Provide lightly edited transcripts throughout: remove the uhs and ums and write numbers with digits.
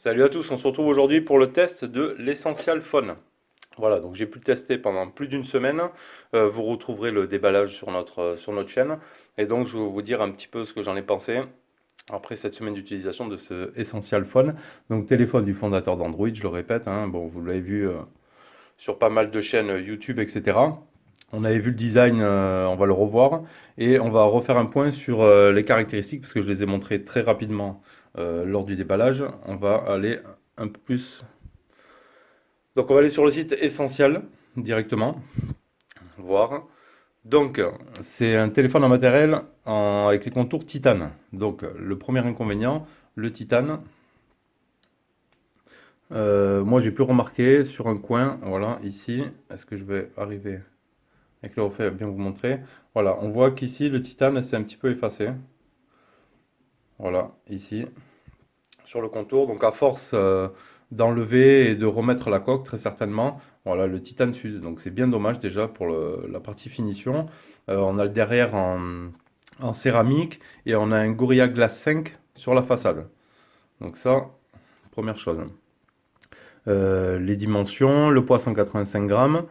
Salut à tous, on se retrouve aujourd'hui pour le test de l'Essential Phone. Voilà, donc j'ai pu le tester pendant plus d'une semaine. Vous retrouverez le déballage sur notre chaîne. Et donc je vais vous dire un petit peu ce que j'en ai pensé après cette semaine d'utilisation de ce Essential Phone. Donc téléphone du fondateur d'Android, je le répète, hein, bon, vous l'avez vu sur pas mal de chaînes YouTube, etc. On avait vu le design, on va le revoir et on va refaire un point sur les caractéristiques parce que je les ai montrées très rapidement lors du déballage. On va aller un peu plus. Donc on va aller sur le site Essentiel directement, voir. Donc c'est un téléphone en matériel avec les contours titane. Donc le premier inconvénient, le titane. Moi j'ai pu remarquer sur un coin, voilà ici, est-ce que je vais arriver avec le reflet à bien vous montrer. Voilà, on voit qu'ici le titane s'est un petit peu effacé. Voilà, ici, sur le contour. Donc à force d'enlever et de remettre la coque, très certainement, voilà, le titane s'use. Donc c'est bien dommage déjà pour la partie finition. On a le derrière en céramique et on a un Gorilla Glass 5 sur la façade. Donc ça, première chose. Les dimensions, le poids 185 grammes.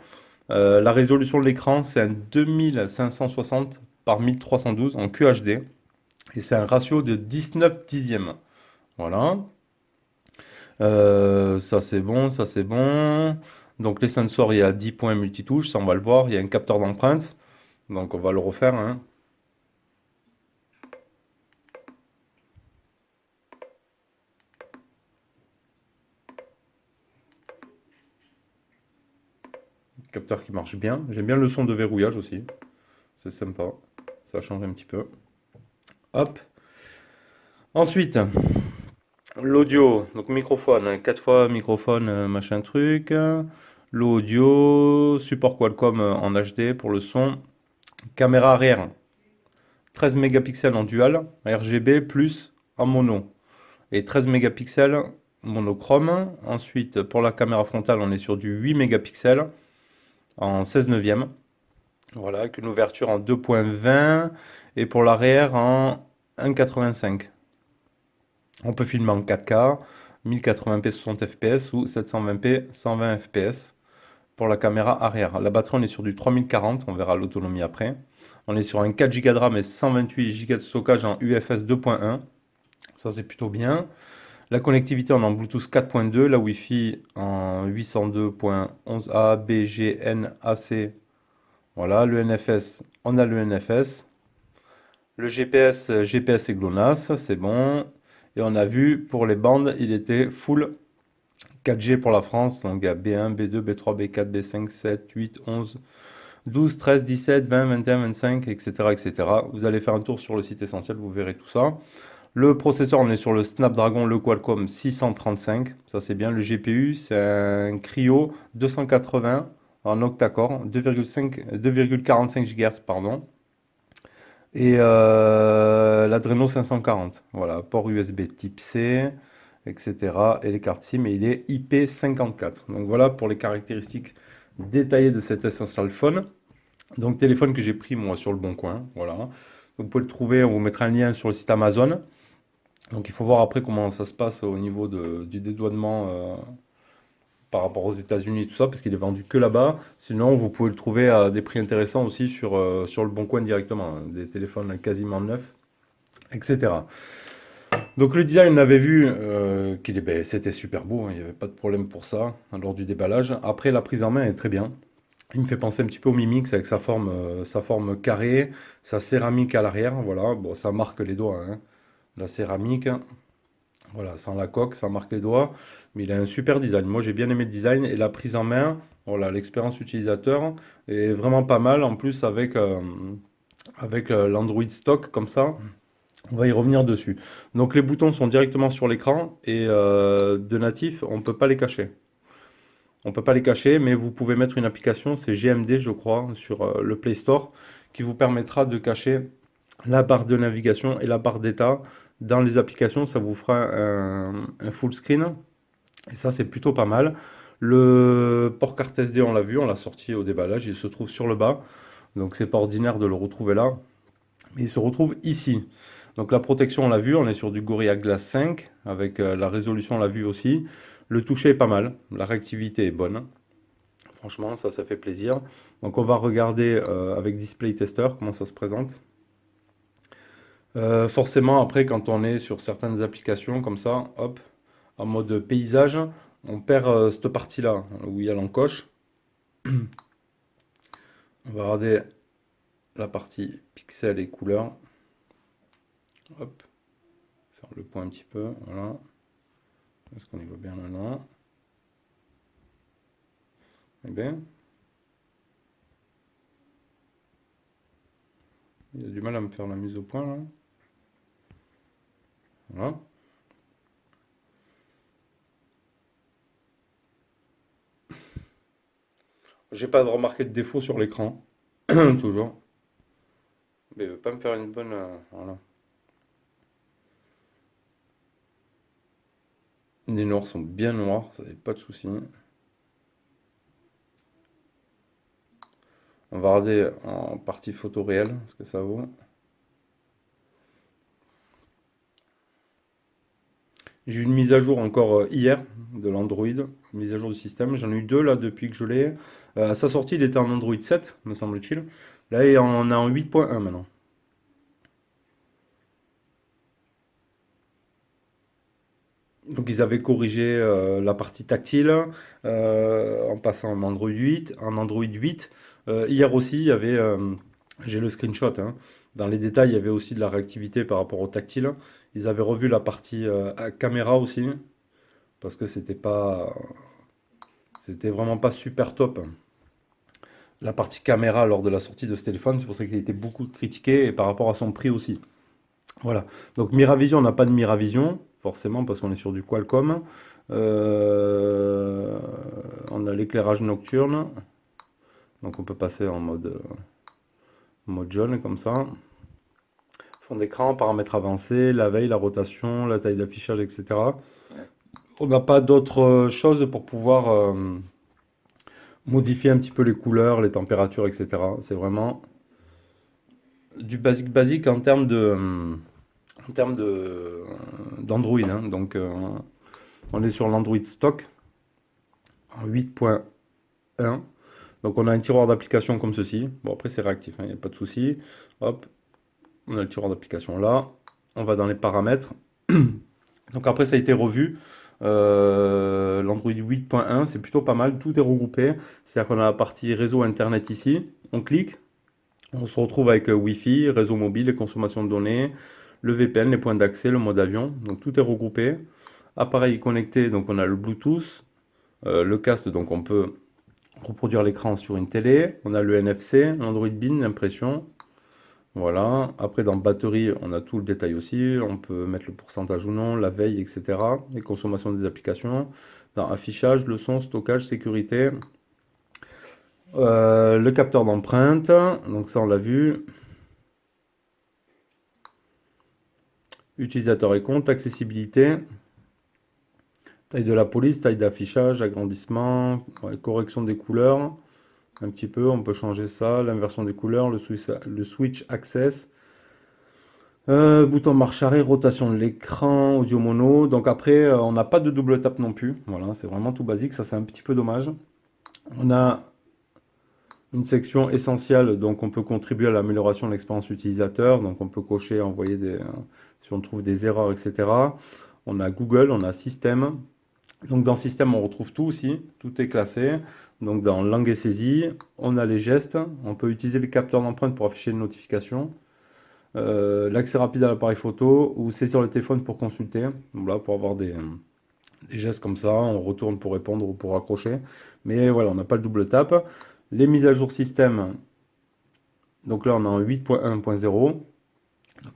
La résolution de l'écran, c'est un 2560 par 1312 en QHD. Et c'est un ratio de 19 dixièmes. Voilà. Ça c'est bon, ça c'est bon. Donc les sensors, il y a 10 points multitouches, ça on va le voir. Il y a un capteur d'empreinte. Donc on va le refaire, hein. Capteur qui marche bien. J'aime bien le son de verrouillage aussi. C'est sympa. Ça change un petit peu. Hop. Ensuite, l'audio. Donc microphone, hein, 4 fois microphone, machin truc. L'audio, support Qualcomm en HD pour le son. Caméra arrière, 13 mégapixels en dual, RGB plus en mono. Et 13 mégapixels monochrome. Ensuite, pour la caméra frontale, on est sur du 8 mégapixels en 16 neuvième. Voilà, avec une ouverture en 2.20 et pour l'arrière en 1.85. On peut filmer en 4K, 1080p 60 fps ou 720p 120 fps pour la caméra arrière. La batterie, on est sur du 3040, on verra l'autonomie après. On est sur un 4 Go de RAM et 128 Go de stockage en UFS 2.1. Ça, c'est plutôt bien. La connectivité, on est en Bluetooth 4.2, la Wi-Fi en 802.11a, B, G, N, AC. Voilà, le NFS, on a le NFS. Le GPS, GPS et GLONASS, c'est bon. Et on a vu pour les bandes, il était full 4G pour la France. Donc il y a B1, B2, B3, B4, B5, 7, 8, 11, 12, 13, 17, 20, 21, 25, etc., etc. Vous allez faire un tour sur le site Essentiel, vous verrez tout ça. Le processeur, on est sur le Snapdragon, le Qualcomm 635, ça c'est bien. Le GPU, c'est un Cryo 280 en octa-core, 2,45 GHz, pardon. Et l'Adreno 540, voilà, port USB type C, etc. Et les cartes SIM, et il est IP54. Donc voilà pour les caractéristiques détaillées de cet Essential Phone. Donc téléphone que j'ai pris moi sur le bon coin, voilà. Vous pouvez le trouver, on vous mettra un lien sur le site Amazon. Donc il faut voir après comment ça se passe au niveau du dédouanement par rapport aux États-Unis, tout ça, parce qu'il est vendu que là-bas. Sinon, vous pouvez le trouver à des prix intéressants aussi sur le Bon Coin directement, hein, des téléphones quasiment neufs, etc. Donc le design, on avait vu ben, c'était super beau, hein, il n'y avait pas de problème pour ça lors du déballage. Après, la prise en main est très bien. Il me fait penser un petit peu au Mi Mix avec sa forme carrée, sa céramique à l'arrière, voilà. Bon, ça marque les doigts, hein. La céramique, voilà, sans la coque, ça marque les doigts, mais il a un super design. Moi, j'ai bien aimé le design et la prise en main, voilà, l'expérience utilisateur est vraiment pas mal. En plus, avec l'Android stock comme ça, on va y revenir dessus. Donc, les boutons sont directement sur l'écran et de natif, on ne peut pas les cacher. On ne peut pas les cacher, mais vous pouvez mettre une application, c'est GMD, je crois, sur le Play Store, qui vous permettra de cacher la barre de navigation et la barre d'état dans les applications. Ça vous fera un full screen. Et ça, c'est plutôt pas mal. Le port carte SD, on l'a vu, on l'a sorti au déballage. Il se trouve sur le bas. Donc, c'est pas ordinaire de le retrouver là. Mais il se retrouve ici. Donc la protection, on l'a vu, on est sur du Gorilla Glass 5, avec la résolution, on l'a vu aussi. Le toucher est pas mal, la réactivité est bonne. Franchement, ça fait plaisir. Donc on va regarder avec Display Tester comment ça se présente. Forcément, après, quand on est sur certaines applications comme ça, hop, en mode paysage, on perd cette partie-là, où il y a l'encoche. On va regarder la partie pixels et couleurs. Hop, faire le point un petit peu, voilà. Est-ce qu'on y voit bien maintenant? Eh bien, il a du mal à me faire la mise au point là. Voilà. J'ai pas de remarqué de défaut sur l'écran, toujours. Mais il veut pas me faire une bonne. Voilà. Les noirs sont bien noirs, ça n'est pas de souci. On va regarder en partie photo réelle, ce que ça vaut. J'ai eu une mise à jour encore hier de l'Android, mise à jour du système. J'en ai eu deux là depuis que je l'ai. À sa sortie, il était en Android 7, me semble-t-il. Là, on est en 8.1 maintenant. Donc, ils avaient corrigé la partie tactile en passant en Android 8. En Android 8, hier aussi, il y avait, j'ai le screenshot, hein. Dans les détails, il y avait aussi de la réactivité par rapport au tactile. Ils avaient revu la partie caméra aussi, parce que c'était vraiment pas super top. La partie caméra lors de la sortie de ce téléphone, c'est pour ça qu'il a été beaucoup critiqué et par rapport à son prix aussi. Voilà. Donc Miravision, on n'a pas de Miravision, forcément parce qu'on est sur du Qualcomm. Euh, on a l'éclairage nocturne, donc on peut passer en mode jaune comme ça. Fond d'écran, paramètres avancés, la veille, la rotation, la taille d'affichage, etc. On n'a pas d'autre chose pour pouvoir modifier un petit peu les couleurs, les températures, etc. C'est vraiment du basique basique en termes d'Android, hein. Donc on est sur l'Android stock en 8.1. Donc on a un tiroir d'application comme ceci. Bon après c'est réactif, il n'y a pas de souci. Hop, on a le tiroir d'application là. On va dans les paramètres. Donc après ça a été revu. L'Android 8.1 c'est plutôt pas mal, tout est regroupé. C'est-à-dire qu'on a la partie réseau internet ici. On clique, on se retrouve avec Wi-Fi, réseau mobile, les consommations de données, le VPN, les points d'accès, le mode avion. Donc tout est regroupé. Appareil connecté, donc on a le Bluetooth, le cast, donc on peut reproduire l'écran sur une télé. On a le NFC, l'Android Bean, l'impression. Voilà. Après, dans batterie, on a tout le détail aussi. On peut mettre le pourcentage ou non, la veille, etc. Les consommations des applications. Dans affichage, le son, stockage, sécurité. Le capteur d'empreinte. Donc ça, on l'a vu. Utilisateur et compte, accessibilité. Taille de la police, taille d'affichage, agrandissement, ouais, correction des couleurs. Un petit peu, on peut changer ça, l'inversion des couleurs, le switch access, bouton marche arrêt, rotation de l'écran, audio mono. Donc après, on n'a pas de double tap non plus. Voilà, c'est vraiment tout basique, ça c'est un petit peu dommage. On a une section essentielle, donc on peut contribuer à l'amélioration de l'expérience utilisateur. Donc on peut cocher, envoyer si on trouve des erreurs, etc. On a Google, on a Système. Donc dans Système, on retrouve tout aussi, tout est classé. Donc dans langue et saisie, on a les gestes, on peut utiliser le capteur d'empreinte pour afficher une notification, l'accès rapide à l'appareil photo ou saisir le téléphone pour consulter. Voilà, pour avoir des gestes comme ça, on retourne pour répondre ou pour raccrocher. Mais voilà, on n'a pas le double tap. Les mises à jour système, donc là on est en 8.1.0. Donc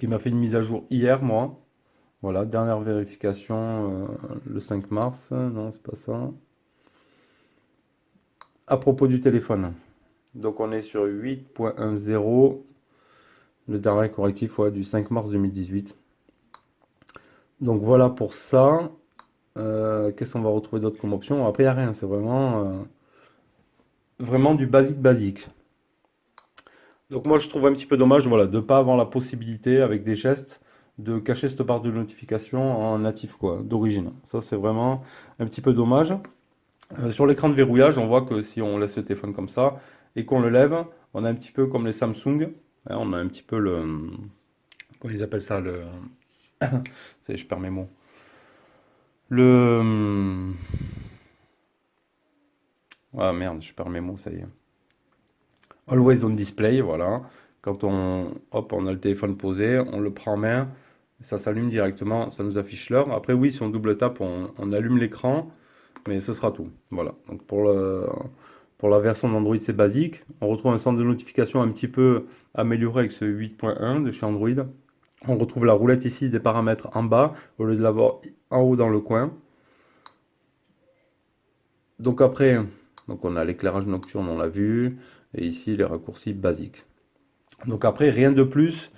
il m'a fait une mise à jour hier, moi. Voilà, dernière vérification le 5 mars. Non, c'est pas ça. À propos du téléphone. Donc on est sur 8.10, le dernier correctif, ouais, du 5 mars 2018. Donc voilà pour ça. Qu'est-ce qu'on va retrouver d'autre comme option? Après, il n'y a rien, c'est vraiment du basique basique. Donc moi je trouve un petit peu dommage, voilà, de ne pas avoir la possibilité avec des gestes de cacher cette barre de notification en natif, quoi, d'origine. Ça, c'est vraiment un petit peu dommage. Sur l'écran de verrouillage, on voit que si on laisse le téléphone comme ça et qu'on le lève, on a un petit peu comme les Samsung. Hein, on a un petit peu le... Comment ils appellent ça le... Je perds mes mots. Le... Ah merde, je perds mes mots, ça y est. Always on display, voilà. Quand hop, on a le téléphone posé, on le prend en main, ça s'allume directement, ça nous affiche l'heure. Après, oui, si on double tape, on allume l'écran, mais ce sera tout. Voilà. Donc pour la version d'Android, c'est basique. On retrouve un centre de notification un petit peu amélioré avec ce 8.1 de chez Android. On retrouve la roulette ici des paramètres en bas au lieu de l'avoir en haut dans le coin. Donc après, on a l'éclairage nocturne, on l'a vu, et ici les raccourcis basiques. Donc après, rien de plus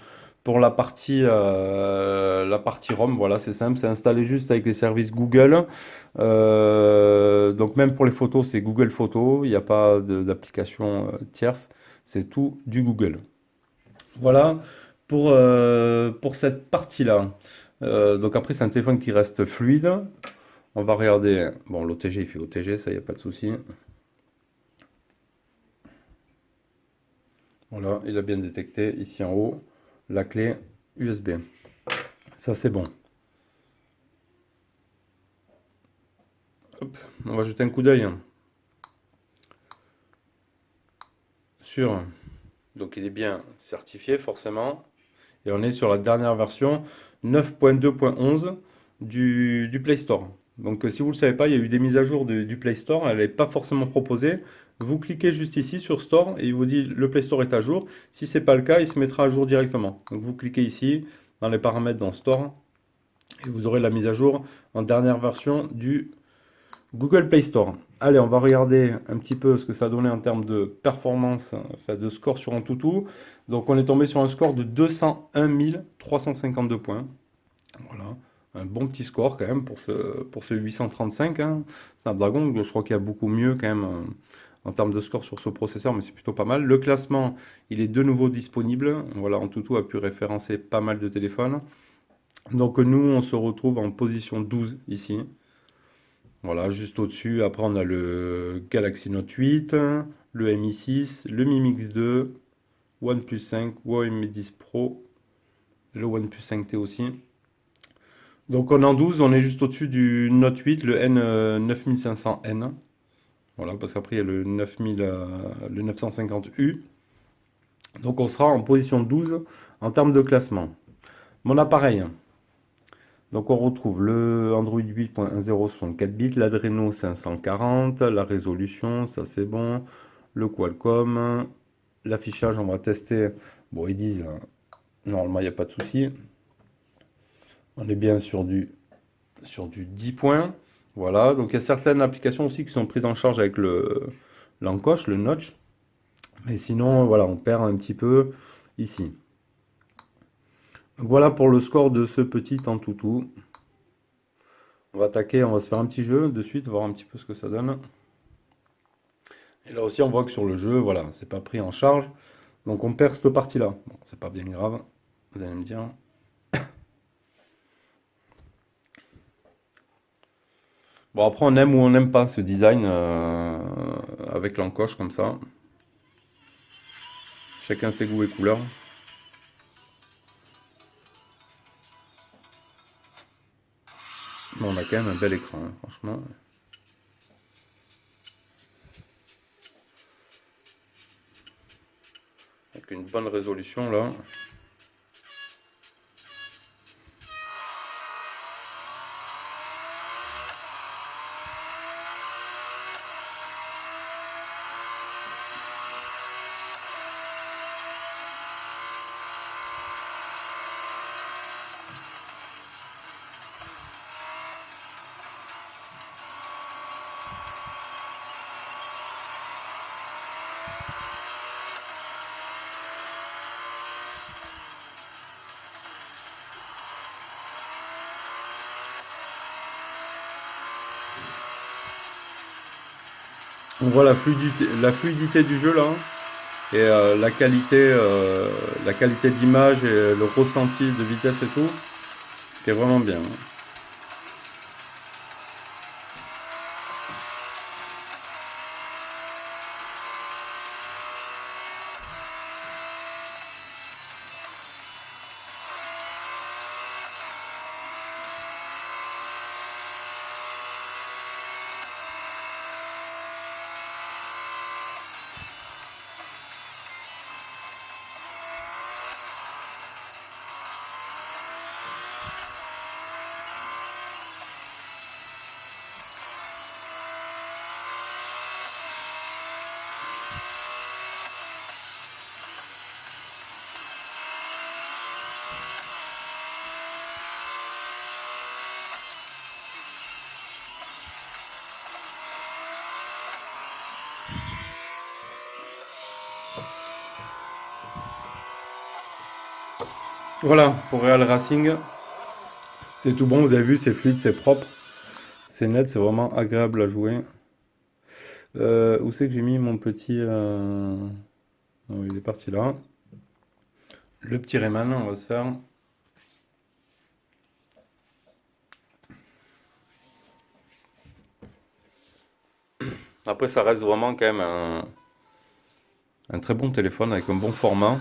pour la partie ROM. Voilà, c'est simple, c'est installé juste avec les services Google. Donc même pour les photos, c'est Google Photos. Il n'y a pas d'application tierce. C'est tout du Google. Voilà pour cette partie-là. Donc après, c'est un téléphone qui reste fluide. On va regarder. Bon, l'OTG, il fait OTG, ça, il n'y a pas de souci. Voilà, il a bien détecté ici en haut la clé USB. Ça, c'est bon. Hop, on va jeter un coup d'œil sur. Donc, il est bien certifié, forcément. Et on est sur la dernière version 9.2.11 du Play Store. Donc, si vous ne le savez pas, il y a eu des mises à jour du Play Store. Elle n'est pas forcément proposée. Vous cliquez juste ici sur Store et il vous dit le Play Store est à jour. Si ce n'est pas le cas, il se mettra à jour directement. Donc, vous cliquez ici dans les paramètres dans Store et vous aurez la mise à jour en dernière version du Google Play Store. Allez, on va regarder un petit peu ce que ça a donné en termes de performance, enfin de score sur Antutu. Donc on est tombé sur un score de 201 352 points. Voilà, un bon petit score quand même pour ce 835. Hein. Snapdragon, je crois qu'il y a beaucoup mieux quand même en termes de score sur ce processeur, mais c'est plutôt pas mal. Le classement, il est de nouveau disponible. Voilà, Antutu a pu référencer pas mal de téléphones. Donc nous, on se retrouve en position 12 ici. Voilà, juste au-dessus, après on a le Galaxy Note 8, le Mi 6, le Mi Mix 2, OnePlus 5, Huawei 10 Pro, le OnePlus 5T aussi. Donc on est en 12, on est juste au-dessus du Note 8, le N9500N. Voilà, parce qu'après il y a le 9000, le 950U. Donc on sera en position 12 en termes de classement. Mon appareil. Donc on retrouve le Android 8.10 64 bits, l'Adreno 540, la résolution, ça c'est bon, le Qualcomm, l'affichage on va tester, bon ils disent, normalement il n'y a pas de souci, on est bien sur du 10 points, voilà, donc il y a certaines applications aussi qui sont prises en charge avec l'encoche, le notch, mais sinon voilà on perd un petit peu ici. Donc voilà pour le score de ce petit Antutu. On va attaquer, on va se faire un petit jeu de suite, voir un petit peu ce que ça donne. Et là aussi, on voit que sur le jeu, voilà, c'est pas pris en charge. Donc on perd cette partie-là. Bon, c'est pas bien grave, vous allez me dire. Bon, après, on aime ou on n'aime pas ce design avec l'encoche comme ça. Chacun ses goûts et couleurs. Mais on a quand même un bel écran, hein, franchement. Avec une bonne résolution là. On voit la fluidité du jeu là. Et la qualité d'image et le ressenti de vitesse et tout. qui est vraiment bien. Voilà, pour Real Racing, c'est tout bon, vous avez vu, c'est fluide, c'est propre, c'est net, c'est vraiment agréable à jouer. Où c'est que j'ai mis mon petit... oh, il est parti là. Le petit Rayman, on va se faire. Après, ça reste vraiment quand même un très bon téléphone avec un bon format.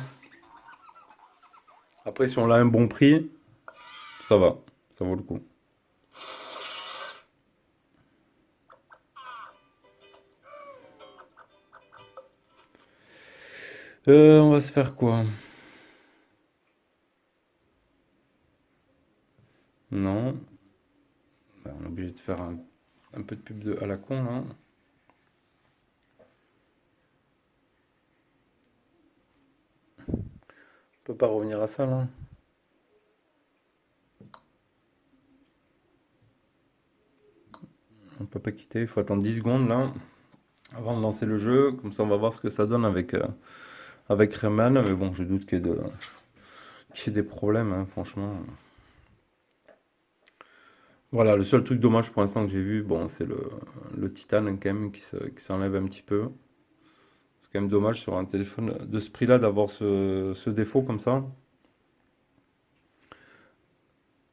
Après, si on a un bon prix, ça va, ça vaut le coup. On va se faire quoi? Non. Bah, on est obligé de faire un peu de pub à la con là. On peut pas revenir à ça là. On peut pas quitter, il faut attendre 10 secondes là avant de lancer le jeu. Comme ça, on va voir ce que ça donne avec Rayman. Mais bon, je doute qu'il y ait des problèmes, hein, franchement. Voilà, le seul truc dommage pour l'instant que j'ai vu, bon, c'est le titane quand même qui s'enlève un petit peu. C'est quand même dommage sur un téléphone de ce prix-là d'avoir ce défaut comme ça.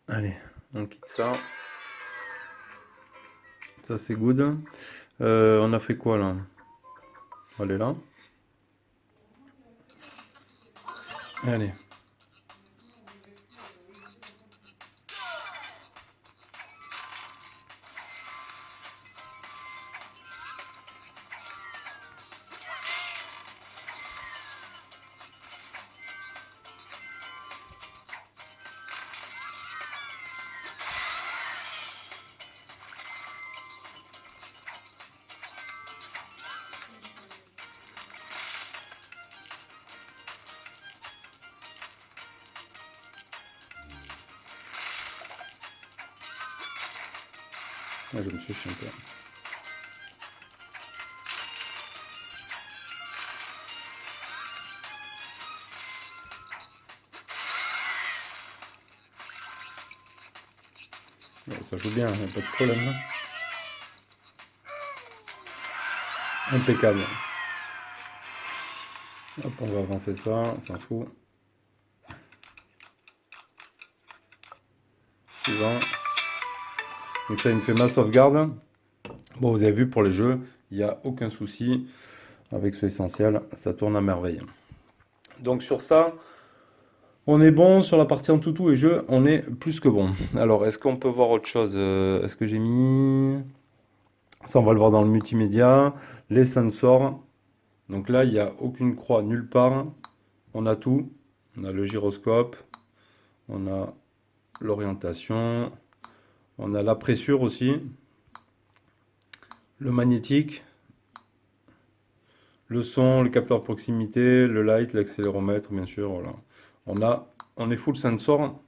Allez, on quitte ça. Ça, c'est good. On a fait quoi là? On est là. Allez. Ah, je me suis chié un peu. Ouais, ça joue bien, il n'y a pas de problème là. Impeccable. Hop, on va avancer ça, on s'en fout. Suivant. Donc ça, il me fait ma sauvegarde. Bon, vous avez vu pour les jeux, il n'y a aucun souci avec ce essentiel, ça tourne à merveille. Donc sur ça, on est bon. Sur la partie en toutou et jeux, on est plus que bon. Alors, est-ce qu'on peut voir autre chose? Est-ce que j'ai mis... Ça, on va le voir dans le multimédia. Les sensors. Donc là, il n'y a aucune croix nulle part. On a tout. On a le gyroscope. On a l'orientation. On a la pressure aussi. Le magnétique. Le son, le capteur proximité, le light, l'accéléromètre, bien sûr. Voilà. On est full sensor.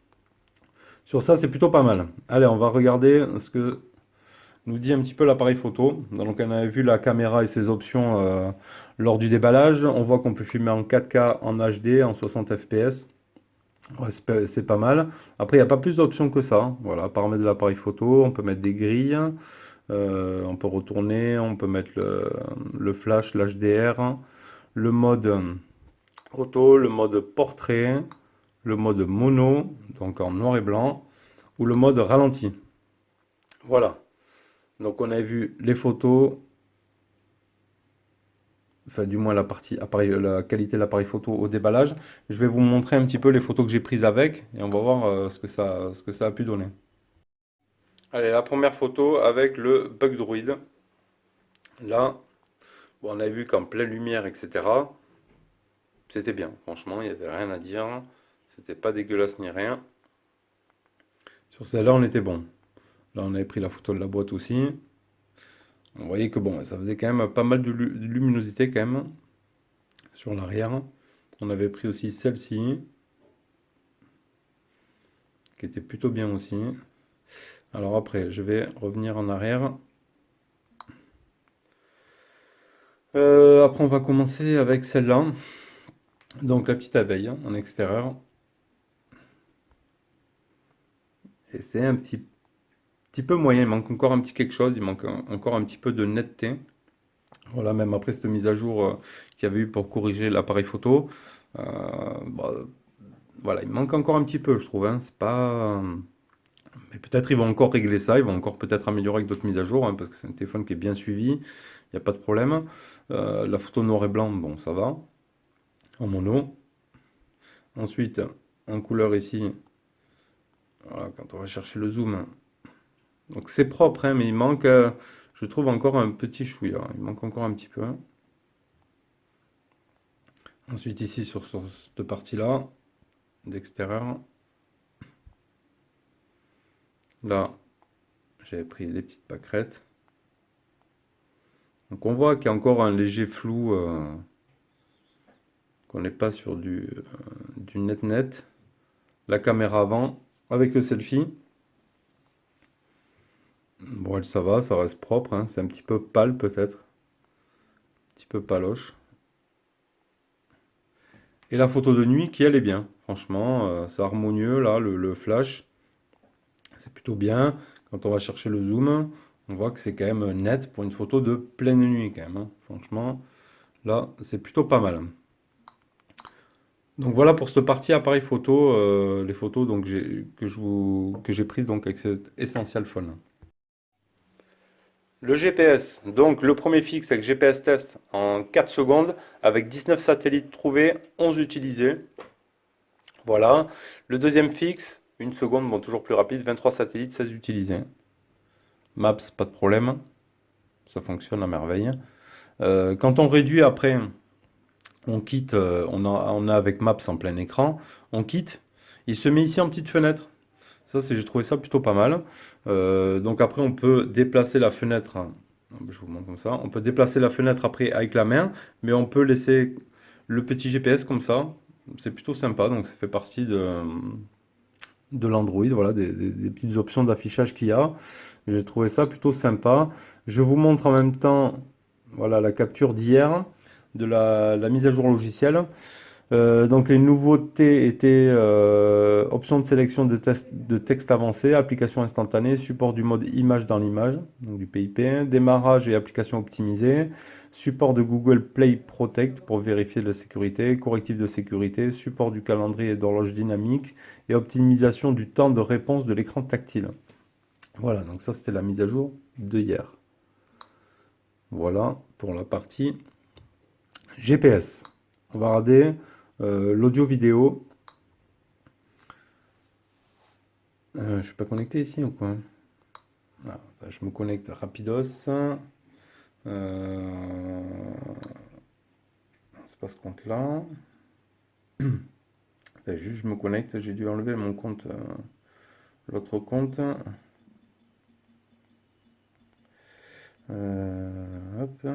Sur ça, c'est plutôt pas mal. Allez, on va regarder ce que nous dit un petit peu l'appareil photo. Donc, on avait vu la caméra et ses options lors du déballage. On voit qu'on peut filmer en 4K, en HD, en 60 fps. Ouais, c'est pas mal. Après, il n'y a pas plus d'options que ça. Voilà, paramètres de l'appareil photo, on peut mettre des grilles, on peut retourner, on peut mettre le flash, l'HDR, le mode auto, le mode portrait, le mode mono, donc en noir et blanc, ou le mode ralenti. Voilà. Donc on a vu les photos, enfin du moins la partie appareil, la qualité de l'appareil photo au déballage. Je vais vous montrer un petit peu les photos que j'ai prises avec et on va voir ce que ça a pu donner. Allez, la première photo avec le bug druide. Là, bon, on a vu qu'en pleine lumière, etc. C'était bien, franchement, il n'y avait rien à dire. C'était pas dégueulasse ni rien. Sur celle-là, on était bon. Là, on avait pris la photo de la boîte aussi. On voyait que bon, ça faisait quand même pas mal de luminosité quand même sur l'arrière. On avait pris aussi celle-ci, qui était plutôt bien aussi. Alors après, je vais revenir en arrière. Après, on va commencer avec celle-là. Donc la petite abeille en extérieur. Et c'est un petit peu moyen, il manque encore un petit quelque chose, il manque encore un petit peu de netteté. Voilà, même après cette mise à jour qu'il y avait eu pour corriger l'appareil photo, bah, voilà, il manque encore un petit peu, je trouve, hein. C'est pas... Mais peut-être ils vont encore régler ça, ils vont encore peut-être améliorer avec d'autres mises à jour, hein, parce que c'est un téléphone qui est bien suivi, il n'y a pas de problème. La photo noir et blanc, bon, ça va, en mono. Ensuite, en couleur ici, voilà, quand on va chercher le zoom, donc c'est propre, hein, mais il manque, je trouve encore un petit chouïa. Il manque encore un petit peu. Ensuite ici sur cette partie-là, d'extérieur. Là, j'avais pris des petites pâquerettes. Donc on voit qu'il y a encore un léger flou, qu'on n'est pas sur du net. La caméra avant, avec le selfie. Bon, elle, ça va, ça reste propre, hein. C'est un petit peu pâle peut-être. Un petit peu paloche. Et la photo de nuit qui elle est bien. Franchement, c'est harmonieux là, le flash. C'est plutôt bien. Quand on va chercher le zoom, on voit que c'est quand même net pour une photo de pleine nuit quand même, hein. Franchement, là, c'est plutôt pas mal. Donc voilà pour cette partie appareil photo, les photos donc que j'ai prises donc avec cet Essential Phone. Le GPS, donc le premier fixe avec GPS test en 4 secondes, avec 19 satellites trouvés, 11 utilisés. Voilà. Le deuxième fixe, une seconde, bon toujours plus rapide, 23 satellites, 16 utilisés. Maps, pas de problème, ça fonctionne à merveille. Quand on réduit après, on quitte, on a avec Maps en plein écran, on quitte, il se met ici en petite fenêtre. Ça, j'ai trouvé ça plutôt pas mal. Donc après, on peut déplacer la fenêtre. Je vous montre comme ça. On peut déplacer la fenêtre après avec la main, mais on peut laisser le petit GPS comme ça. C'est plutôt sympa. Donc ça fait partie de l'Android. Voilà, des petites options d'affichage qu'il y a. J'ai trouvé ça plutôt sympa. Je vous montre en même temps, voilà, la capture d'hier de la mise à jour logicielle. Donc les nouveautés étaient option de sélection de texte avancé, application instantanée, support du mode image dans l'image, donc du PIP, démarrage et application optimisée, support de Google Play Protect pour vérifier la sécurité, correctif de sécurité, support du calendrier et d'horloge dynamique et optimisation du temps de réponse de l'écran tactile. Voilà, donc ça c'était la mise à jour de hier. Voilà pour la partie GPS. On va regarder l'audio vidéo. Je suis pas connecté ici ou quoi? Ah, je me connecte rapidos. C'est pas ce compte-là. Juste je me connecte, j'ai dû enlever mon compte, l'autre compte. Hop.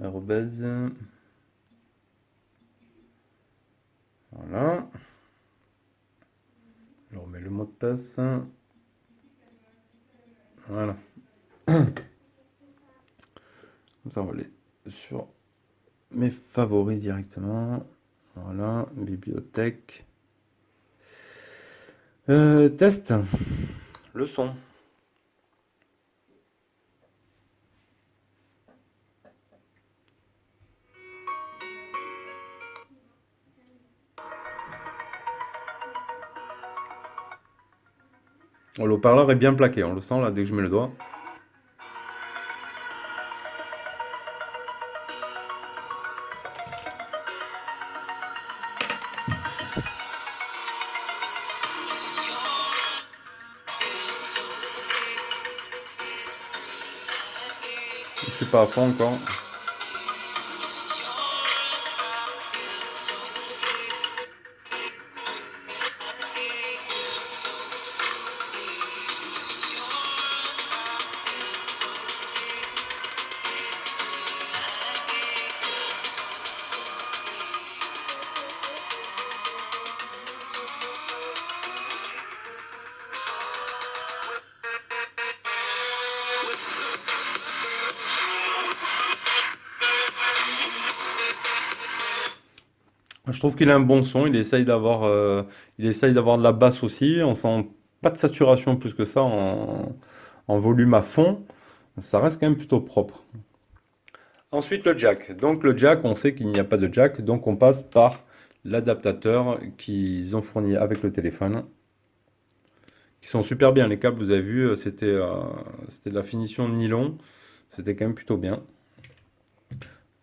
Arrobase. Voilà. Je remets le mot de passe. Voilà. Comme ça, on va aller sur mes favoris directement. Voilà, bibliothèque. Test. Le son. Le haut-parleur est bien plaqué, on le sent là dès que je mets le doigt. C'est pas à fond encore. Je trouve qu'il a un bon son, il essaye d'avoir de la basse aussi, on sent pas de saturation plus que ça en volume à fond, ça reste quand même plutôt propre. Ensuite le jack, donc le jack on sait qu'il n'y a pas de jack, donc on passe par l'adaptateur qu'ils ont fourni avec le téléphone, qui sont super bien, les câbles vous avez vu, c'était de la finition nylon, c'était quand même plutôt bien.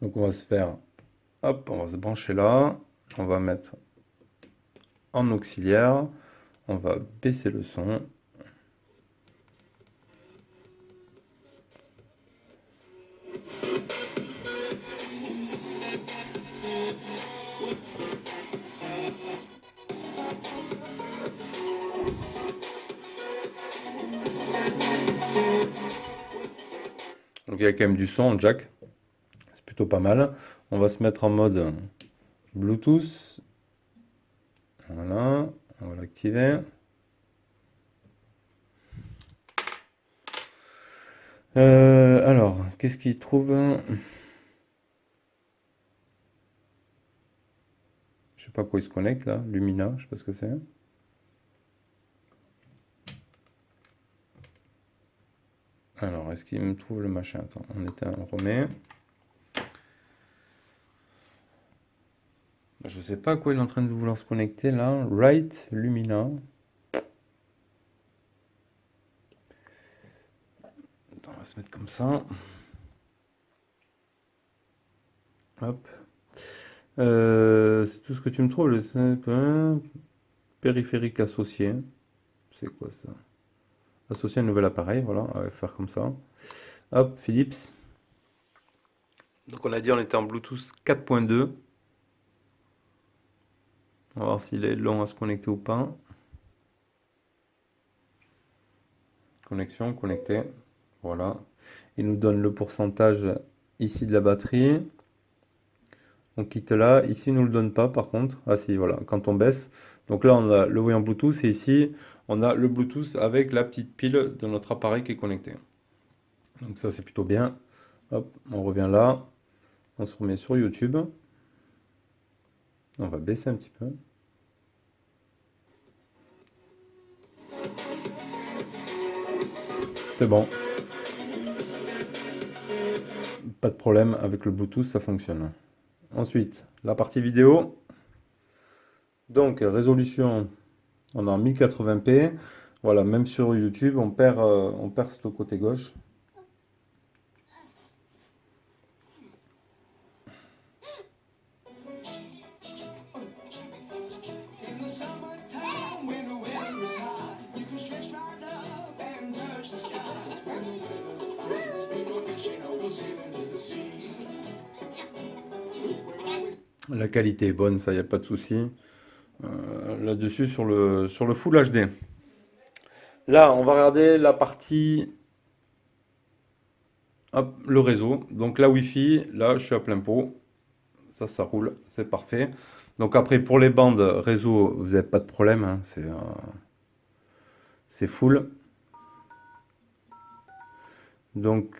Donc on va se faire, hop, on va se brancher là, on va mettre en auxiliaire. On va baisser le son. Donc il y a quand même du son en jack. C'est plutôt pas mal. On va se mettre en mode Bluetooth. Voilà. On va l'activer. Alors, qu'est-ce qu'il trouve? Je sais pas quoi il se connecte là. Lumina, je sais pas ce que c'est. Alors, est-ce qu'il me trouve le machin? Attends, on remet. Je sais pas à quoi il est en train de vouloir se connecter là. Right, Lumina. Attends, on va se mettre comme ça. Hop. C'est tout ce que tu me trouves, le périphérique associé. C'est quoi ça? Associer un nouvel appareil, voilà, on va faire comme ça. Hop, Philips. Donc on a dit on était en Bluetooth 4.2. On va voir s'il est long à se connecter ou pas. Connexion, connecté. Voilà. Il nous donne le pourcentage ici de la batterie. On quitte là. Ici, il ne nous le donne pas par contre. Ah si, voilà, quand on baisse. Donc là, on a le voyant Bluetooth et ici, on a le Bluetooth avec la petite pile de notre appareil qui est connecté. Donc ça, c'est plutôt bien. Hop, on revient là. On se remet sur YouTube. On va baisser un petit peu. C'est bon. Pas de problème avec le Bluetooth, ça fonctionne. Ensuite, la partie vidéo. Donc, résolution, on est en 1080p. Voilà, même sur YouTube, on perd ce côté gauche. La qualité est bonne, ça, il n'y a pas de souci. Là-dessus, sur le Full HD. Là, on va regarder la partie, hop, le réseau. Donc la Wi-Fi, là, je suis à plein pot. Ça roule, c'est parfait. Donc après, pour les bandes réseau, vous n'avez pas de problème, hein, c'est full. Donc,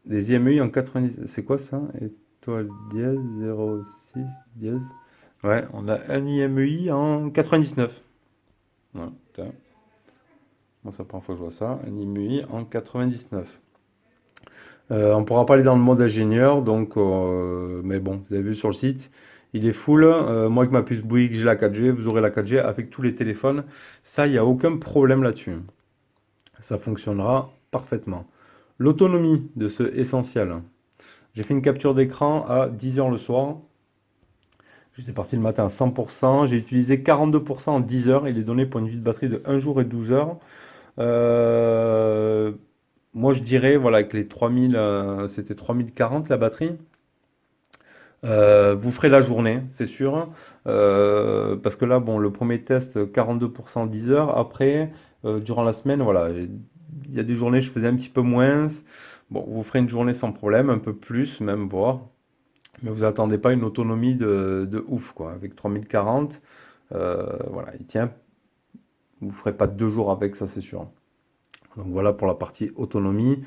des IMEI en 90, c'est quoi ça? Étoile dièse 06 dièse. Ouais, on a un IMEI en 99. Ouais, putain. Moi, c'est la première fois que je vois ça. Un IMEI en 99. On ne pourra pas aller dans le mode ingénieur, donc, mais bon, vous avez vu sur le site, il est full. Moi, avec ma puce Bouygues, j'ai la 4G, vous aurez la 4G avec tous les téléphones. Ça, il n'y a aucun problème là-dessus. ça fonctionnera parfaitement. L'autonomie de ce Essentiel. J'ai fait une capture d'écran à 10 h le soir. J'étais parti le matin à 100%. J'ai utilisé 42% en 10 heures. Il est donné pour une vie de batterie de 1 jour et 12 heures. Euh, Moi, je dirais, voilà, que les 3000, c'était 3040 la batterie. Vous ferez la journée, c'est sûr. Parce que là, bon, le premier test, 42% 10 heures. Après, durant la semaine, voilà, il y a des journées, je faisais un petit peu moins. Bon, vous ferez une journée sans problème, un peu plus, même, voire. Mais vous attendez pas une autonomie de ouf, quoi. Avec 3040, voilà, il tient. Vous ferez pas 2 jours avec, ça, c'est sûr. Donc voilà pour la partie autonomie.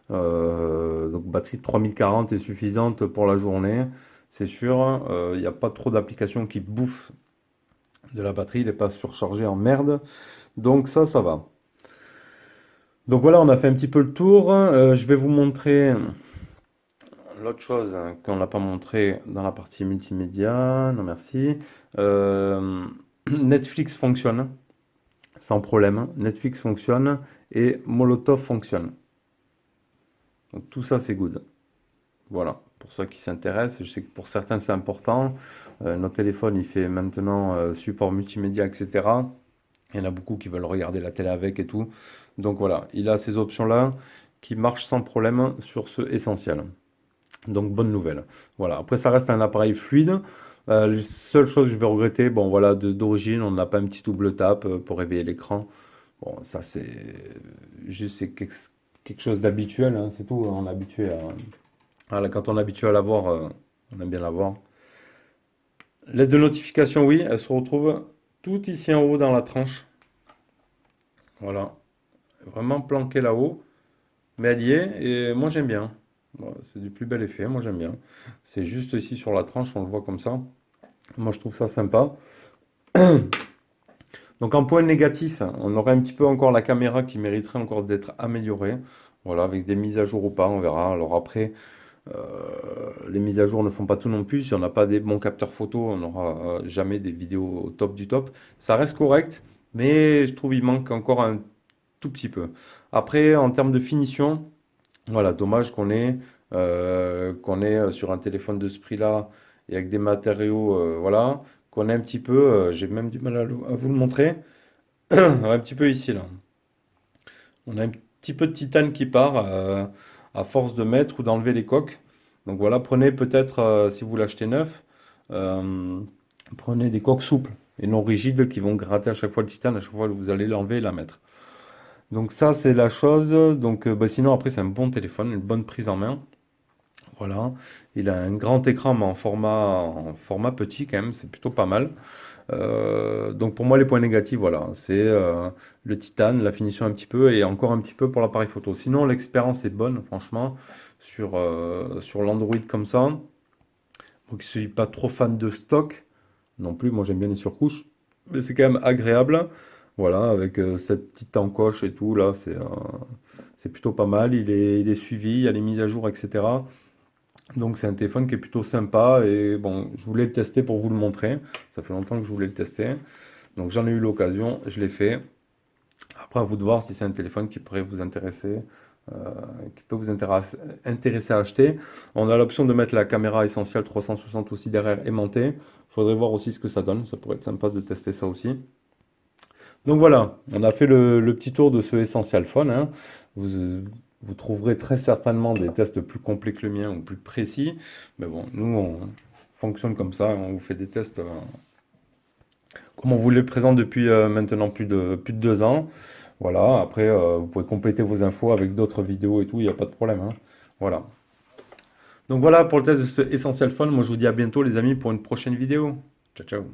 Donc batterie de 3040 est suffisante pour la journée, c'est sûr. Il n'y a pas trop d'applications qui bouffent de la batterie, il n'est pas surchargé en merde. Donc ça va. Donc voilà, on a fait un petit peu le tour. Je vais vous montrer l'autre chose qu'on n'a pas montré dans la partie multimédia. Non merci. Euh, Netflix fonctionne sans problème. Netflix fonctionne et Molotov fonctionne. Donc tout ça c'est good. Voilà, pour ceux qui s'intéressent, je sais que pour certains c'est important. Notre téléphone il fait maintenant support multimédia, etc. Il y en a beaucoup qui veulent regarder la télé avec et tout. Donc voilà, il a ces options-là qui marchent sans problème sur ce essentiel. Donc bonne nouvelle. Voilà, après ça reste un appareil fluide. La seule chose que je vais regretter, bon voilà, d'origine, on n'a pas un petit double tap pour réveiller l'écran. Bon, ça c'est juste c'est quelque chose d'habituel, hein, c'est tout. On est habitué à. Voilà, quand on est habitué à l'avoir, on aime bien l'avoir. L'aide de notification, oui, elle se retrouve tout ici en haut dans la tranche. Voilà, vraiment planquée là-haut, mais elle y est et moi j'aime bien. Voilà, c'est du plus bel effet, moi j'aime bien. C'est juste ici sur la tranche, on le voit comme ça. Moi je trouve ça sympa. Donc en point négatif, on aurait un petit peu encore la caméra qui mériterait encore d'être améliorée. Voilà, avec des mises à jour ou pas, on verra. Alors après, les mises à jour ne font pas tout non plus. Si on n'a pas des bons capteurs photo, on n'aura jamais des vidéos au top du top. Ça reste correct, mais je trouve qu'il manque encore un tout petit peu. Après, en termes de finition, voilà, dommage qu'on est sur un téléphone de ce prix-là et avec des matériaux, voilà, qu'on ait un petit peu, j'ai même du mal à vous le montrer, un petit peu ici là. On a un petit peu de titane qui part à force de mettre ou d'enlever les coques. Donc voilà, prenez peut-être, si vous l'achetez neuf, euh, prenez des coques souples et non rigides qui vont gratter à chaque fois le titane, à chaque fois que vous allez l'enlever et la mettre. Donc ça, c'est la chose. Donc bah, sinon, après, c'est un bon téléphone, une bonne prise en main. Voilà. Il a un grand écran, mais en format petit quand même, c'est plutôt pas mal. Donc pour moi, les points négatifs, voilà, c'est le titane, la finition un petit peu et encore un petit peu pour l'appareil photo. Sinon, l'expérience est bonne, franchement, sur l'Android comme ça. Donc, je ne suis pas trop fan de stock non plus. Moi, j'aime bien les surcouches, mais c'est quand même agréable. Voilà, avec cette petite encoche et tout, là, c'est plutôt pas mal. Il est suivi, il y a les mises à jour, etc. Donc c'est un téléphone qui est plutôt sympa et bon, je voulais le tester pour vous le montrer. Ça fait longtemps que je voulais le tester. Donc j'en ai eu l'occasion, je l'ai fait. Après à vous de voir si c'est un téléphone qui pourrait vous intéresser, euh, qui peut vous intéresser à acheter. On a l'option de mettre la caméra essentielle 360 aussi derrière aimantée. Il faudrait voir aussi ce que ça donne. Ça pourrait être sympa de tester ça aussi. Donc voilà, on a fait le petit tour de ce Essential Phone, hein. Vous trouverez très certainement des tests plus complets que le mien ou plus précis. Mais bon, nous, on fonctionne comme ça. On vous fait des tests comme on vous les présente depuis maintenant plus de 2 ans. Voilà, après, vous pouvez compléter vos infos avec d'autres vidéos et tout, il n'y a pas de problème, hein. Voilà. Donc voilà pour le test de ce Essential Phone. Moi, je vous dis à bientôt, les amis, pour une prochaine vidéo. Ciao, ciao.